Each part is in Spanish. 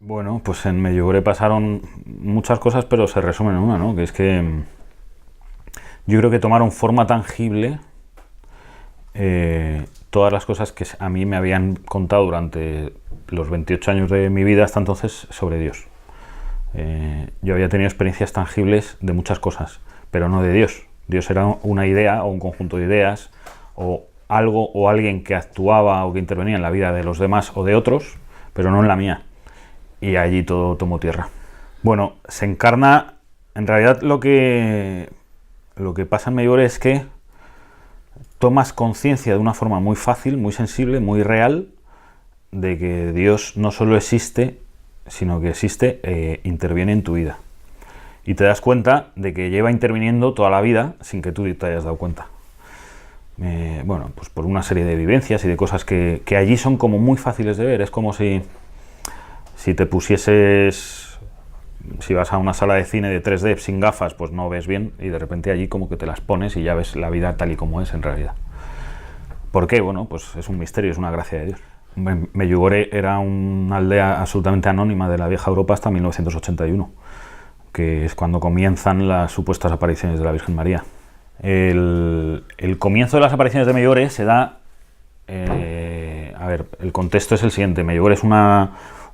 Bueno, pues en Medjugorje pasaron muchas cosas, pero se resumen en una, ¿no? Que es que yo creo que tomaron forma tangible todas las cosas que a mí me habían contado durante los 28 años de mi vida hasta entonces sobre Dios. Yo había tenido experiencias tangibles de muchas cosas, pero no de Dios. Dios era una idea o un conjunto de ideas o algo o alguien que actuaba o que intervenía en la vida de los demás o de otros, pero no en la mía. Y allí todo tomó tierra. Bueno, se encarna, en realidad lo que pasa en Medjugorje es que tomas conciencia de una forma muy fácil, muy sensible, muy real, de que Dios no solo existe, sino que existe e interviene en tu vida. Y te das cuenta de que lleva interviniendo toda la vida sin que tú te hayas dado cuenta. Bueno, pues por una serie de vivencias y de cosas que allí son como muy fáciles de ver. Es como si te pusieses, si vas a una sala de cine de 3D sin gafas, pues no ves bien, y de repente allí como que te las pones y ya ves la vida tal y como es en realidad. ¿Por qué? Bueno, pues es un misterio, es una gracia de Dios. Medjugorje era una aldea absolutamente anónima de la vieja Europa hasta 1981, que es cuando comienzan las supuestas apariciones de la Virgen María. El comienzo de las apariciones de Medjugorje se da... a ver, el contexto es el siguiente. Medjugorje es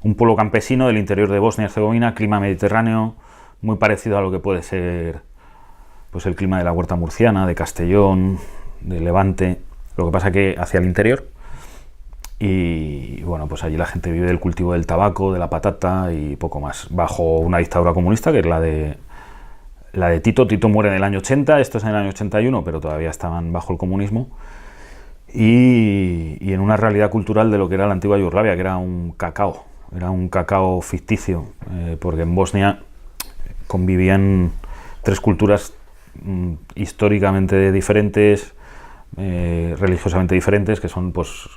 un pueblo campesino del interior de Bosnia y Herzegovina, clima mediterráneo, muy parecido a lo que puede ser pues el clima de la Huerta Murciana, de Castellón, de Levante. Lo que pasa que hacia el interior, y bueno, pues allí la gente vive del cultivo del tabaco, de la patata y poco más, bajo una dictadura comunista que es la de Tito. Tito muere en el año 80, esto es en el año 81, pero todavía estaban bajo el comunismo. Y en una realidad cultural de lo que era la antigua Yugoslavia, que era un cacao ficticio, porque en Bosnia convivían tres culturas históricamente diferentes, religiosamente diferentes, que son pues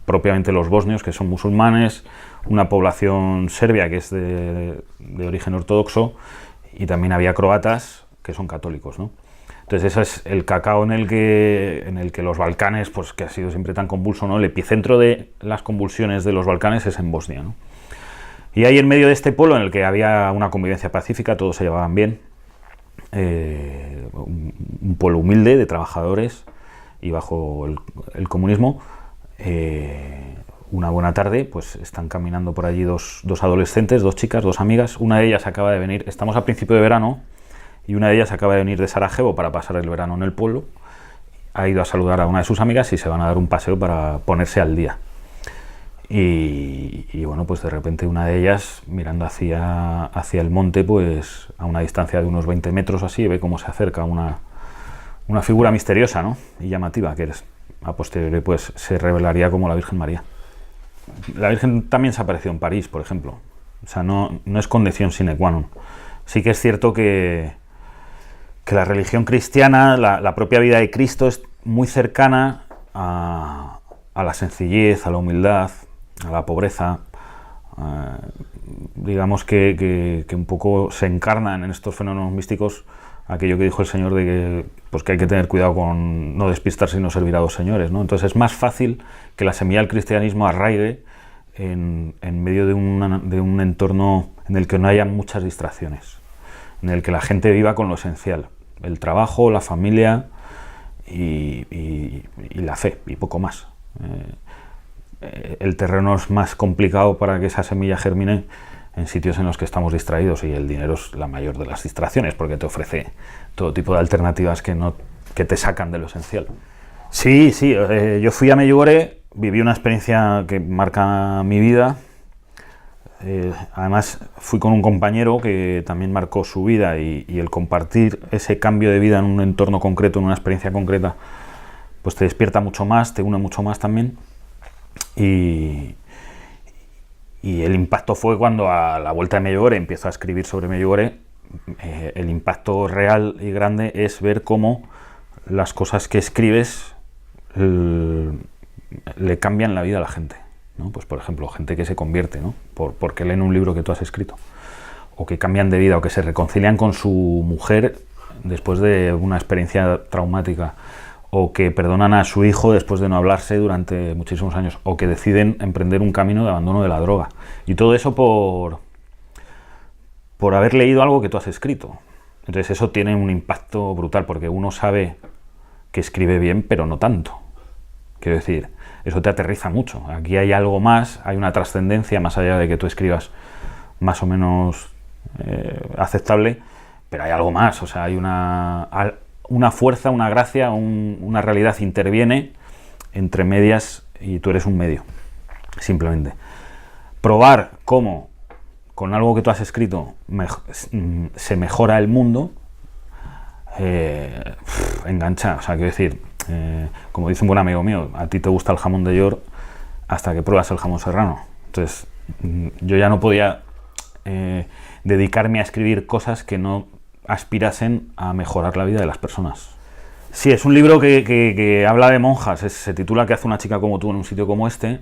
propiamente los bosnios, que son musulmanes, una población serbia que es de origen ortodoxo, y también había croatas que son católicos, ¿no? Entonces ese es el cacao en el que los Balcanes, pues que ha sido siempre tan convulso, ¿no? El epicentro de las convulsiones de los Balcanes es en Bosnia, ¿no? Y ahí en medio de este pueblo en el que había una convivencia pacífica, todos se llevaban bien, un pueblo humilde de trabajadores y bajo el comunismo, una buena tarde pues están caminando por allí dos adolescentes, dos chicas, dos amigas. Una de ellas acaba de venir, estamos a principio de verano, y una de ellas acaba de venir de Sarajevo para pasar el verano en el pueblo. Ha ido a saludar a una de sus amigas y se van a dar un paseo para ponerse al día. Y bueno, pues de repente una de ellas, mirando hacia el monte, pues a una distancia de unos 20 metros así, ve cómo se acerca una figura misteriosa, ¿no? Y llamativa, que a posteriori pues se revelaría como la Virgen María. La Virgen también se apareció en París, por ejemplo. O sea, no es condición sine qua non. Sí que es cierto que la religión cristiana, la propia vida de Cristo es muy cercana a la sencillez, a la humildad, a la pobreza. Digamos que un poco se encarnan en estos fenómenos místicos aquello que dijo el Señor de que hay que tener cuidado con no despistarse y no servir a dos señores, ¿no? Entonces es más fácil que la semilla del cristianismo arraigue en medio de un entorno en el que no haya muchas distracciones, en el que la gente viva con lo esencial: el trabajo, la familia y la fe, y poco más. El terreno es más complicado para que esa semilla germine en sitios en los que estamos distraídos, y el dinero es la mayor de las distracciones, porque te ofrece todo tipo de alternativas que te sacan de lo esencial. Sí, yo fui a Medjugorje, viví una experiencia que marca mi vida. Además fui con un compañero que también marcó su vida, y el compartir ese cambio de vida en un entorno concreto, en una experiencia concreta, pues te despierta mucho más, te une mucho más también. Y el impacto fue cuando a la vuelta de Medjugorje empiezo a escribir sobre Medjugorje. El impacto real y grande es ver cómo las cosas que escribes le cambian la vida a la gente, ¿no? Pues por ejemplo, gente que se convierte, ¿no? porque leen un libro que tú has escrito, o que cambian de vida, o que se reconcilian con su mujer después de una experiencia traumática, o que perdonan a su hijo después de no hablarse durante muchísimos años, o que deciden emprender un camino de abandono de la droga. Y todo eso por haber leído algo que tú has escrito. Entonces eso tiene un impacto brutal, porque uno sabe que escribe bien, pero no tanto. Quiero decir, eso te aterriza mucho. Aquí hay algo más, hay una trascendencia más allá de que tú escribas más o menos aceptable, pero hay algo más. O sea, hay una fuerza, una gracia, una realidad interviene entre medias y tú eres un medio, simplemente. Probar cómo con algo que tú has escrito se mejora el mundo, engancha. O sea, quiero decir, como dice un buen amigo mío, a ti te gusta el jamón de York hasta que pruebas el jamón serrano. Entonces, yo ya no podía dedicarme a escribir cosas que no aspirasen a mejorar la vida de las personas. Sí, es un libro que habla de monjas. Se titula ¿Qué hace una chica como tú en un sitio como este?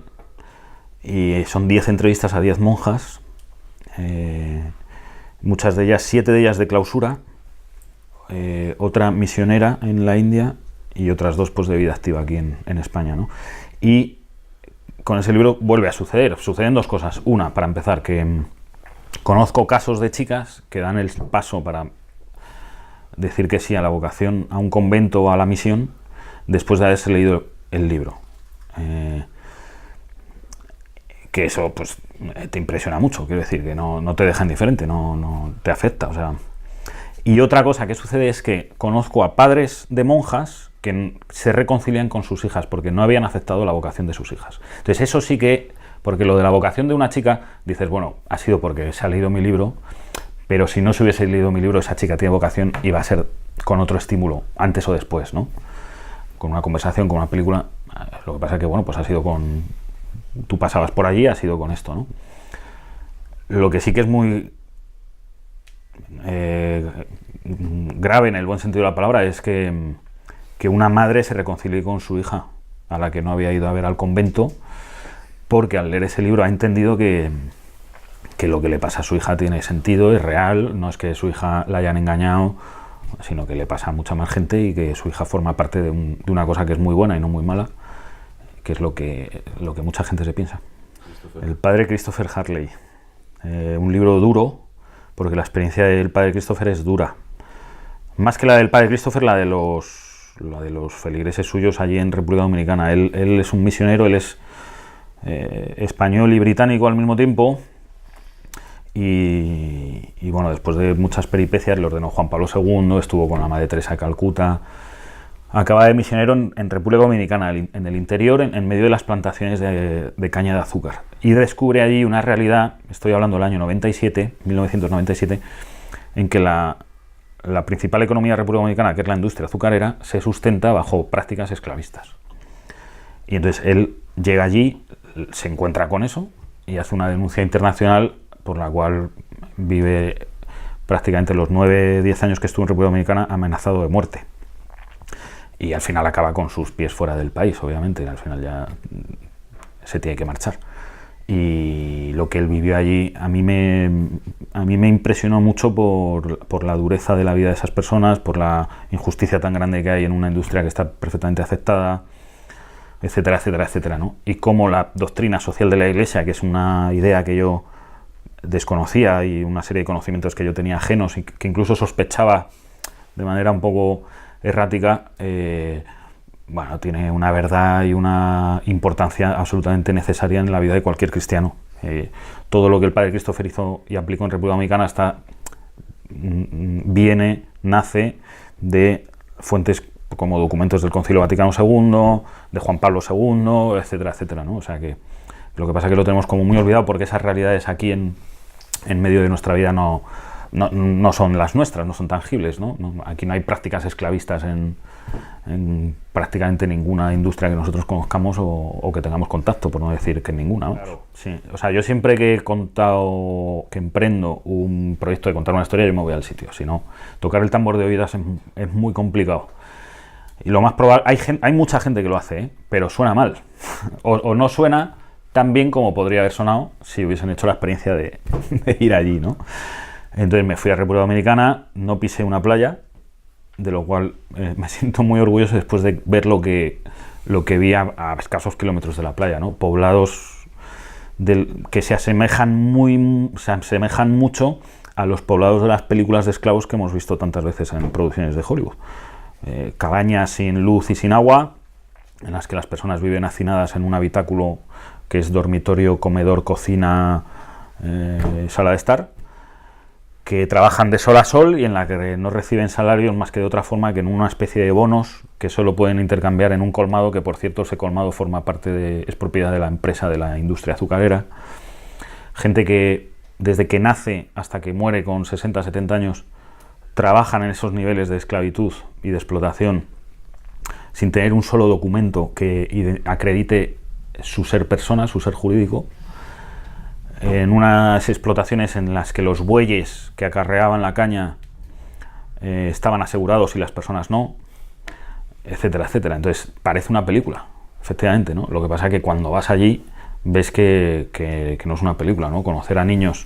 Y son 10 entrevistas a 10 monjas, muchas de ellas, 7 de ellas de clausura, otra misionera en la India y otras 2 pues, de vida activa aquí en España, ¿no? Y con ese libro vuelve a suceden 2 cosas. Una, para empezar, que conozco casos de chicas que dan el paso para decir que sí a la vocación, a un convento o a la misión, después de haberse leído el libro. Que eso pues te impresiona mucho, quiero decir, que no te deja indiferente, no te afecta, o sea. Y otra cosa que sucede es que conozco a padres de monjas que se reconcilian con sus hijas porque no habían aceptado la vocación de sus hijas. Entonces eso sí que, porque lo de la vocación de una chica, dices, bueno, ha sido porque se ha leído mi libro, pero si no se hubiese leído mi libro, esa chica tiene vocación y va a ser con otro estímulo, antes o después, ¿no? Con una conversación, con una película. Lo que pasa es que, bueno, pues ha sido con... Tú pasabas por allí, ha sido con esto, ¿no? Lo que sí que es muy grave en el buen sentido de la palabra es que una madre se reconcilie con su hija, a la que no había ido a ver al convento, porque al leer ese libro ha entendido que lo que le pasa a su hija tiene sentido, es real, no es que su hija la hayan engañado, sino que le pasa a mucha más gente y que su hija forma parte de una cosa que es muy buena y no muy mala, que es lo que mucha gente se piensa. El padre Christopher Harley. Un libro duro, porque la experiencia del padre Christopher es dura. Más que la del padre Christopher, la de los feligreses suyos allí en República Dominicana. Él es un misionero, él es español y británico al mismo tiempo. Y bueno, después de muchas peripecias le ordenó Juan Pablo II, estuvo con la Madre Teresa de Calcuta, acaba de misionero en República Dominicana, en el interior, en medio de las plantaciones de caña de azúcar, y descubre allí una realidad, estoy hablando del año 1997, en que la principal economía de República Dominicana, que es la industria azucarera, se sustenta bajo prácticas esclavistas. Y entonces él llega allí, se encuentra con eso y hace una denuncia internacional por la cual vive prácticamente los 9-10 años que estuvo en República Dominicana amenazado de muerte. Y al final acaba con sus pies fuera del país, obviamente, al final ya se tiene que marchar. Y lo que él vivió allí a mí me impresionó mucho por la dureza de la vida de esas personas, por la injusticia tan grande que hay en una industria que está perfectamente aceptada, etcétera, etcétera, etcétera, ¿no? Y cómo la doctrina social de la Iglesia, que es una idea que yo desconocía y una serie de conocimientos que yo tenía ajenos y que incluso sospechaba de manera un poco errática, bueno, tiene una verdad y una importancia absolutamente necesaria en la vida de cualquier cristiano. Todo lo que el padre Christopher hizo y aplicó en República Dominicana nace de fuentes como documentos del Concilio Vaticano II, de Juan Pablo II, etcétera, etcétera, ¿no? O sea que lo que pasa es que lo tenemos como muy olvidado porque esas realidades aquí en medio de nuestra vida no son las nuestras, no son tangibles, ¿no? Aquí no hay prácticas esclavistas en prácticamente ninguna industria que nosotros conozcamos o que tengamos contacto, por no decir que ninguna, ¿no? Claro. Sí. O sea, yo siempre que emprendo un proyecto de contar una historia, yo me voy al sitio. Si no, tocar el tambor de oídas es muy complicado. Y lo más probable, hay mucha gente que lo hace, ¿eh? Pero suena mal. o no suena tan bien como podría haber sonado si hubiesen hecho la experiencia de ir allí, ¿no? Entonces me fui a República Dominicana, no pisé una playa, de lo cual me siento muy orgulloso después de ver lo que vi a escasos kilómetros de la playa, ¿no? Poblados que se asemejan mucho a los poblados de las películas de esclavos que hemos visto tantas veces en producciones de Hollywood. Cabañas sin luz y sin agua, en las que las personas viven hacinadas en un habitáculo que es dormitorio, comedor, cocina, sala de estar, que trabajan de sol a sol y en la que no reciben salarios más que de otra forma que en una especie de bonos que solo pueden intercambiar en un colmado, que por cierto ese colmado es propiedad de la empresa de la industria azucarera. Gente que desde que nace hasta que muere con 60, 70 años trabajan en esos niveles de esclavitud y de explotación sin tener un solo documento que acredite su ser persona, su ser jurídico, en unas explotaciones en las que los bueyes que acarreaban la caña estaban asegurados y las personas no, etcétera, etcétera. Entonces parece una película, efectivamente, ¿no? Lo que pasa es que cuando vas allí ves que no es una película, ¿no? Conocer a niños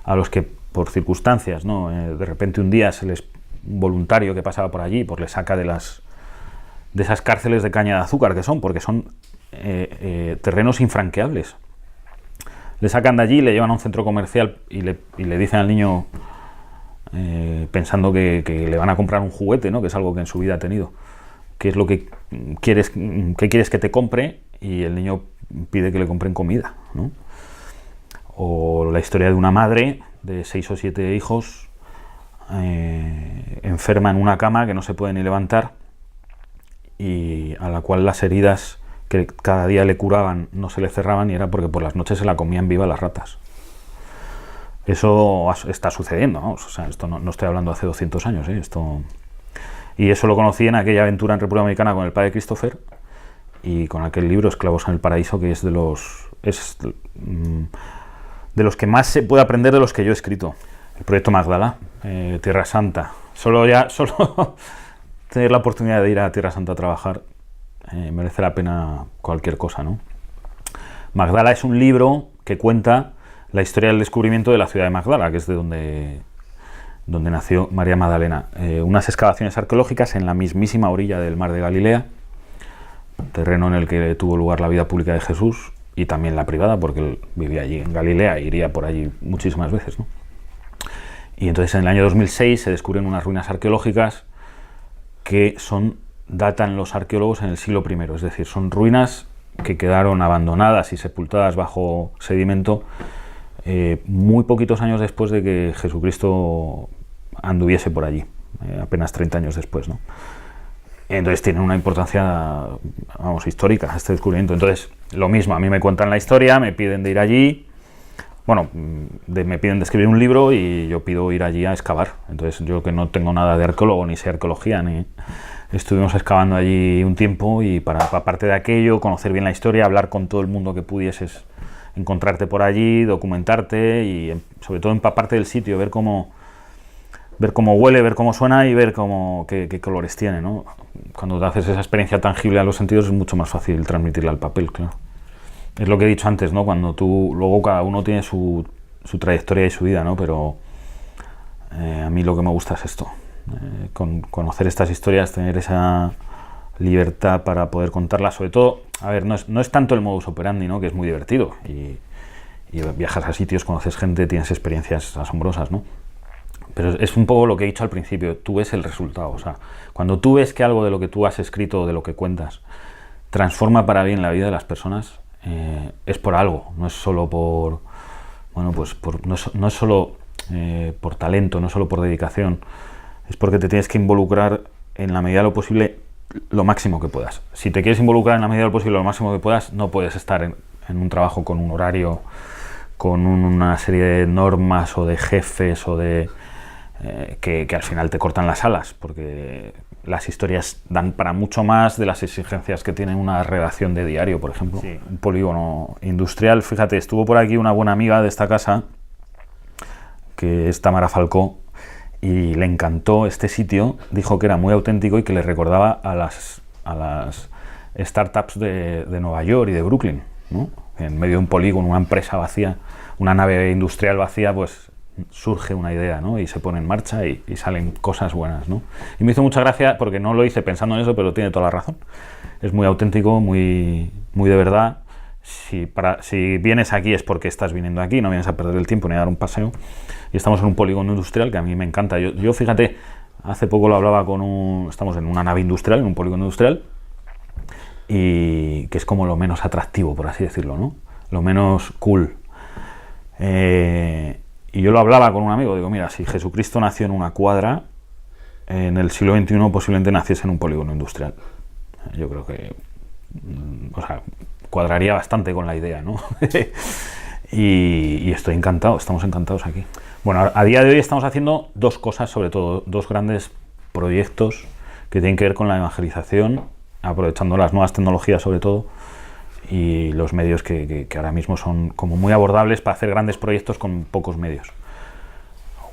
a los que por circunstancias, ¿no? De repente un día un voluntario que pasaba por allí pues le saca de esas cárceles de caña de azúcar porque son terrenos infranqueables. Le sacan de allí, le llevan a un centro comercial y le dicen al niño, pensando que le van a comprar un juguete, ¿no? Que es algo que en su vida ha tenido. ¿Qué es lo que quieres que te compre? Y el niño pide que le compren comida, ¿no? O la historia de una madre de 6 o 7 hijos, enferma en una cama que no se puede ni levantar y a la cual las heridas que cada día le curaban no se le cerraban, y era porque por las noches se la comían viva las ratas. Eso está sucediendo, ¿no? O sea, esto no estoy hablando hace 200 años, ¿eh? Y eso lo conocí en aquella aventura en República Dominicana con el padre Christopher y con aquel libro Esclavos en el Paraíso, que es de los que más se puede aprender de los que yo he escrito. El proyecto Magdala, Tierra Santa. Solo tener la oportunidad de ir a Tierra Santa a trabajar merece la pena cualquier cosa, ¿no? Magdala es un libro que cuenta la historia del descubrimiento de la ciudad de Magdala, que es de donde nació María Magdalena. Unas excavaciones arqueológicas en la mismísima orilla del mar de Galilea, terreno en el que tuvo lugar la vida pública de Jesús y también la privada, porque él vivía allí en Galilea e iría por allí muchísimas veces, ¿no? Y entonces en el año 2006 se descubren unas ruinas arqueológicas que datan los arqueólogos en el siglo I, es decir, son ruinas que quedaron abandonadas y sepultadas bajo sedimento muy poquitos años después de que Jesucristo anduviese por allí, apenas 30 años después, ¿no? Entonces tienen una importancia, histórica este descubrimiento. Entonces, lo mismo, a mí me cuentan la historia, me piden de ir allí, me piden de escribir un libro y yo pido ir allí a excavar. Entonces, yo que no tengo nada de arqueólogo, ni sé arqueología, estuvimos excavando allí un tiempo y aparte de aquello, conocer bien la historia, hablar con todo el mundo que pudieses encontrarte por allí, documentarte y sobre todo empaparte del sitio, ver cómo huele, ver cómo suena y ver qué colores tiene, ¿no? Cuando te haces esa experiencia tangible a los sentidos es mucho más fácil transmitirla al papel, claro. Es lo que he dicho antes, ¿no? Cuando luego cada uno tiene su trayectoria y su vida, ¿no? Pero a mí lo que me gusta es esto, conocer estas historias, tener esa libertad para poder contarlas. Sobre todo, no es tanto el modus operandi, ¿no? Que es muy divertido y viajas a sitios, conoces gente, tienes experiencias asombrosas, ¿no? Pero es un poco lo que he dicho al principio, tú ves el resultado. O sea, cuando tú ves que algo de lo que tú has escrito o de lo que cuentas transforma para bien la vida de las personas, es por algo, no es solo no es solo por talento, no es solo por dedicación, es porque te tienes que involucrar en la medida de lo posible lo máximo que puedas. Si te quieres involucrar en la medida de lo posible lo máximo que puedas, no puedes estar en un trabajo con un horario, con una serie de normas o de jefes o de que al final te cortan las alas, porque las historias dan para mucho más de las exigencias que tiene una redacción de diario, por ejemplo. Sí. Un polígono industrial, fíjate, estuvo por aquí una buena amiga de esta casa, que es Tamara Falcó, y le encantó este sitio, dijo que era muy auténtico y que le recordaba a las startups de Nueva York y de Brooklyn, ¿no? En medio de un polígono, una empresa vacía, una nave industrial vacía, pues surge una idea, ¿no? Y se pone en marcha y salen cosas buenas, ¿no? Y me hizo mucha gracia porque no lo hice pensando en eso, pero tiene toda la razón. Es muy auténtico, muy de verdad. Si vienes aquí es porque estás viniendo aquí, no vienes a perder el tiempo ni a dar un paseo. Y estamos en un polígono industrial que a mí me encanta. Yo fíjate, hace poco lo hablaba estamos en una nave industrial, en un polígono industrial, y que es como lo menos atractivo, por así decirlo, ¿no? Lo menos cool. Y yo lo hablaba con un amigo, digo, mira, si Jesucristo nació en una cuadra, en el siglo XXI posiblemente naciese en un polígono industrial. Yo creo que, cuadraría bastante con la idea, ¿no? y estoy encantado, estamos encantados aquí. Bueno, a día de hoy estamos haciendo dos cosas, sobre todo, dos grandes proyectos que tienen que ver con la evangelización, aprovechando las nuevas tecnologías sobre todo, y los medios que ahora mismo son como muy abordables para hacer grandes proyectos con pocos medios.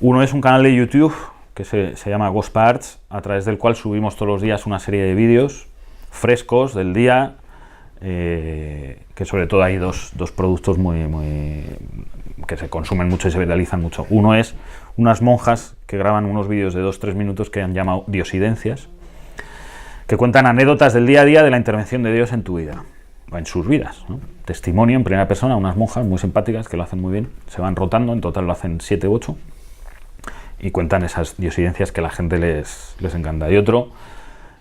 Uno es un canal de YouTube que se llama Ghost Parts, a través del cual subimos todos los días una serie de vídeos frescos del día, que sobre todo hay dos productos que se consumen mucho y se viralizan mucho. Uno es unas monjas que graban unos vídeos de 2-3 minutos que han llamado diosidencias, que cuentan anécdotas del día a día de la intervención de Dios en tu vida, o en sus vidas, ¿no? Testimonio en primera persona, unas monjas muy simpáticas que lo hacen muy bien, se van rotando, en total lo hacen 7 u 8, y cuentan esas diosidencias que a la gente les encanta. Y otro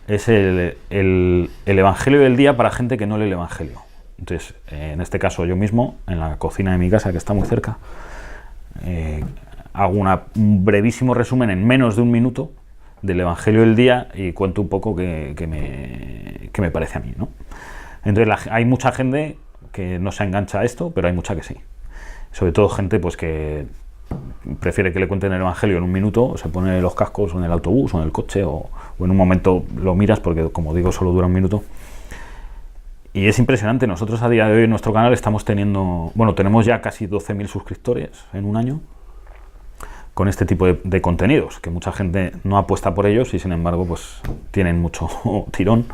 es el Evangelio del día para gente que no lee el Evangelio. Entonces, en este caso yo mismo, en la cocina de mi casa, que está muy cerca, hago un brevísimo resumen en menos de un minuto del Evangelio del día y cuento un poco que me parece a mí, ¿no? Entonces hay mucha gente que no se engancha a esto, pero hay mucha que sí. Sobre todo gente pues que prefiere que le cuenten el Evangelio en un minuto, o se pone los cascos o en el autobús o en el coche o en un momento lo miras porque, como digo, solo dura un minuto. Y es impresionante. Nosotros a día de hoy en nuestro canal tenemos ya casi 12.000 suscriptores en un año con este tipo de contenidos, que mucha gente no apuesta por ellos y sin embargo pues tienen mucho tirón.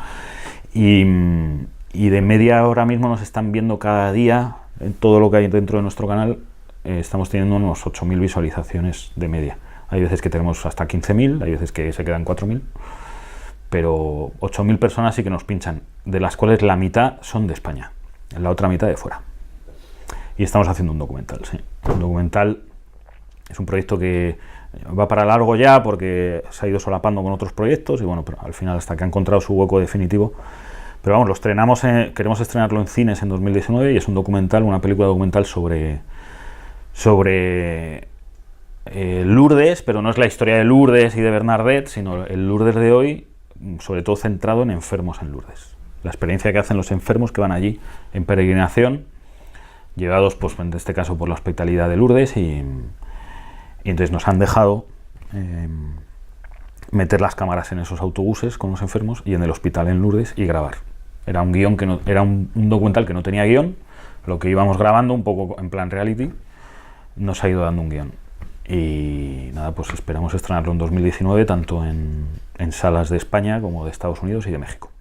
Y de media ahora mismo nos están viendo cada día, en todo lo que hay dentro de nuestro canal, estamos teniendo unos 8.000 visualizaciones de media. Hay veces que tenemos hasta 15.000, hay veces que se quedan 4.000, pero 8.000 personas sí que nos pinchan, de las cuales la mitad son de España, la otra mitad de fuera. Y estamos haciendo un documental, sí. Un documental es un proyecto que va para largo ya porque se ha ido solapando con otros proyectos y bueno, pero al final hasta que ha encontrado su hueco definitivo. Pero vamos, queremos estrenarlo en cines en 2019 y es un documental, una película documental sobre Lourdes, pero no es la historia de Lourdes y de Bernadette, sino el Lourdes de hoy, sobre todo centrado en enfermos en Lourdes. La experiencia que hacen los enfermos que van allí en peregrinación, llevados pues en este caso por la hospitalidad de Lourdes y entonces nos han dejado meter las cámaras en esos autobuses con los enfermos y en el hospital en Lourdes y grabar. Era un documental que no tenía guión, lo que íbamos grabando un poco en plan reality, nos ha ido dando un guión. Y nada, pues esperamos estrenarlo en 2019, tanto en salas de España como de Estados Unidos y de México.